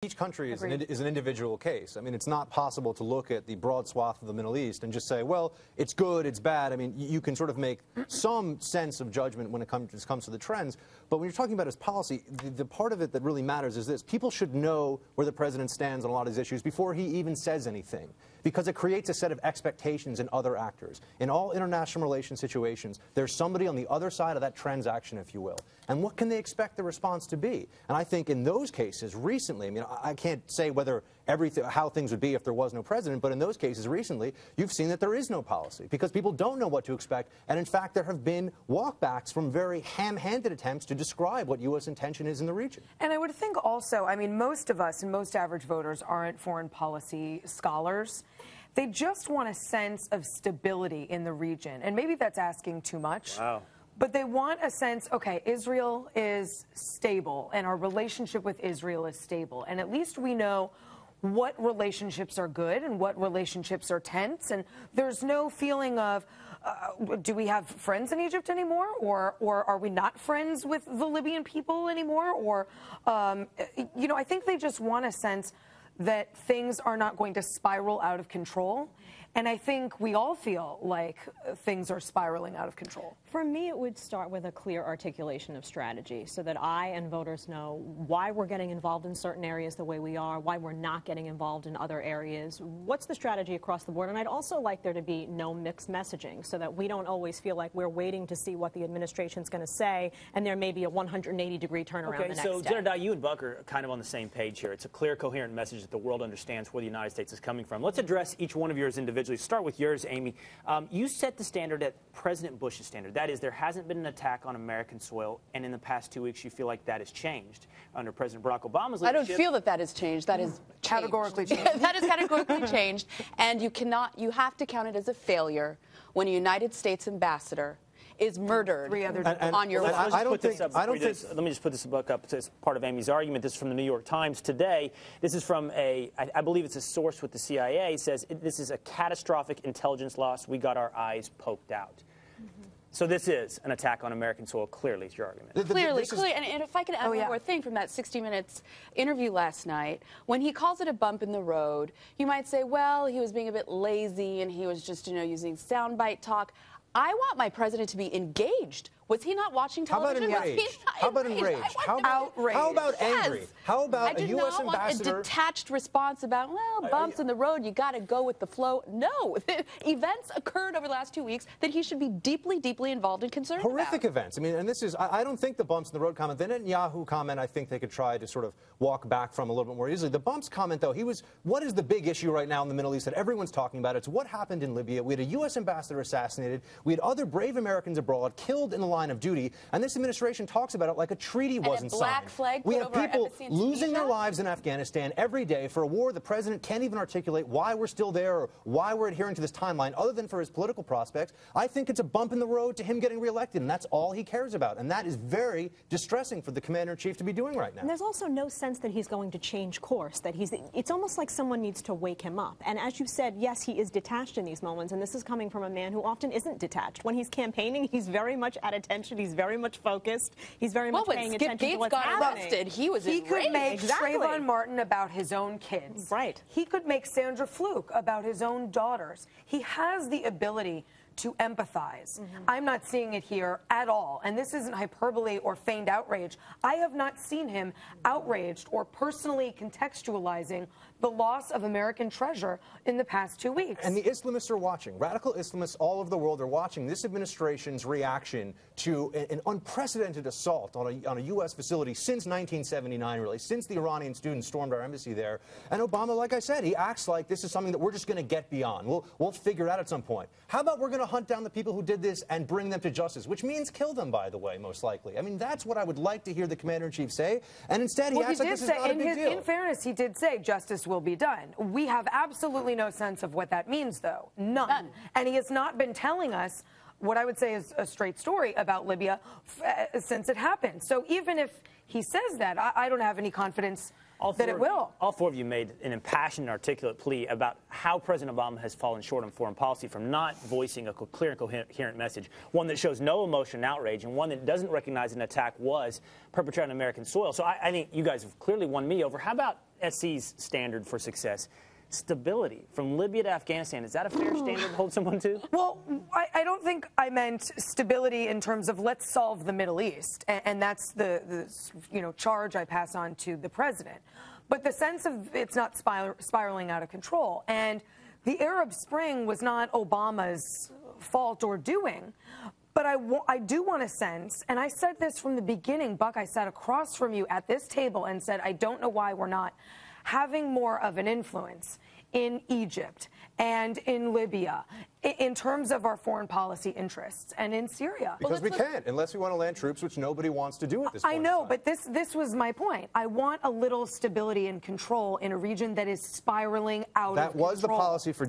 Each country is an individual case. I mean, it's not possible to look at the broad swath of the Middle East and just say, well, it's good, it's bad. I mean, you can sort of make some sense of judgment when it comes to the trends. But when you're talking about his policy, the part of it that really matters is this. People should know where the president stands on a lot of these issues before he even says anything, because it creates a set of expectations in other actors. In all international relations situations, there's somebody on the other side of that transaction, if you will. And what can they expect the response to be? And I think in those cases, recently, I mean, I can't say how things would be if there was no president, but in those cases recently, you've seen that there is no policy because people don't know what to expect. And in fact, there have been walkbacks from very ham-handed attempts to describe what U.S. intention is in the region. And I would think also, I mean, most of us and most average voters aren't foreign policy scholars. They just want a sense of stability in the region. And maybe that's asking too much. Wow. But they want a sense, okay, Israel is stable, and our relationship with Israel is stable. And at least we know what relationships are good and what relationships are tense. And there's no feeling of, do we have friends in Egypt anymore? Or are we not friends with the Libyan people anymore? Or, you know, I think they just want a sense that things are not going to spiral out of control. And I think we all feel like things are spiraling out of control. For me, it would start with a clear articulation of strategy so that I and voters know why we're getting involved in certain areas the way we are, why we're not getting involved in other areas. What's the strategy across the board? And I'd also like there to be no mixed messaging so that we don't always feel like we're waiting to see what the administration's going to say, and there may be a 180-degree turnaround the next day. So, Jedediah, you and Buck are kind of on the same page here. It's a clear, coherent message that the world understands where the United States is coming from. Let's address each one of yours individually. Start with yours, Amy. You set the standard at President Bush's standard. That is, there hasn't been an attack on American soil, and in the past 2 weeks, you feel like that has changed under President Barack Obama's leadership. I don't feel that has changed. That is categorically changed. That is categorically changed, and you have to count it as a failure when a United States ambassador is murdered on your watch. Let me just put this book up as part of Amy's argument. This is from the New York Times today. This is from I believe it's a source with the CIA. It says this is a catastrophic intelligence loss. We got our eyes poked out. So this is an attack on American soil, clearly, is your argument. Clearly. And if I could add one more thing from that 60 Minutes interview last night, when he calls it a bump in the road, you might say, well, he was being a bit lazy and he was just, using soundbite talk. I want my president to be engaged. Was he not watching television? How about enraged? How about angry? How about a U.S. ambassador? I did not want a detached response about, well, bumps in the road, you got to go with the flow. No. Events occurred over the last 2 weeks that he should be deeply, deeply involved and concerned about. Horrific events. I mean, and this is, I don't think the bumps in the road comment, the Netanyahu comment, I think they could try to sort of walk back from a little bit more easily. The bumps comment, though, what is the big issue right now in the Middle East that everyone's talking about? It's what happened in Libya. We had a U.S. ambassador assassinated. We had other brave Americans abroad killed in the line of duty, and this administration talks about it like a treaty wasn't signed. Black flag we have people losing their lives in Afghanistan every day for a war the president can't even articulate why we're still there or why we're adhering to this timeline other than for his political prospects. I think it's a bump in the road to him getting reelected, and that's all he cares about. And that is very distressing for the commander-in-chief to be doing right now. And there's also no sense that he's going to change course, that it's almost like someone needs to wake him up. And as you said, yes, he is detached in these moments, and this is coming from a man who often isn't detached. When he's campaigning, he's very much at attention, he's very much focused, he's very much paying attention to what's happening. He could make Trayvon Martin about his own kids. Right. He could make Sandra Fluke about his own daughters. He has the ability to empathize. I'm not seeing it here at all. And this isn't hyperbole or feigned outrage. I have not seen him outraged or personally contextualizing the loss of American treasure in the past 2 weeks. And the Islamists are watching. Radical Islamists all over the world are watching this administration's reaction to an unprecedented assault on a U.S. facility since 1979, really, since the Iranian students stormed our embassy there. And Obama, like I said, he acts like this is something that we're just going to get beyond. We'll figure it out at some point. How about we're going to hunt down the people who did this and bring them to justice, which means kill them, by the way, most likely. I mean, that's what I would like to hear the commander-in-chief say. And instead, he acts like this is not a big deal. In fairness, he did say justice will be done. We have absolutely no sense of what that means, though. None. And he has not been telling us what I would say is a straight story about Libya since it happened. So even if he says that, I don't have any confidence that it will. All four of you made an impassioned, articulate plea about how President Obama has fallen short on foreign policy from not voicing a clear and coherent message, one that shows no emotion and outrage, and one that doesn't recognize an attack was perpetrated on American soil. So I think you guys have clearly won me over. How about SC's standard for success. Stability from Libya to Afghanistan, is that a fair standard to hold someone to? Well, I don't think I meant stability in terms of let's solve the Middle East, and that's the charge I pass on to the president. But the sense of it's not spiraling out of control. And the Arab Spring was not Obama's fault or doing. But I do want to sense, and I said this from the beginning, Buck, I sat across from you at this table and said, I don't know why we're not having more of an influence in Egypt and in Libya in terms of our foreign policy interests and in Syria. Because we can't, unless we want to land troops, which nobody wants to do at this point. I know, but this was my point. I want a little stability and control in a region that is spiraling out of control. That was the policy for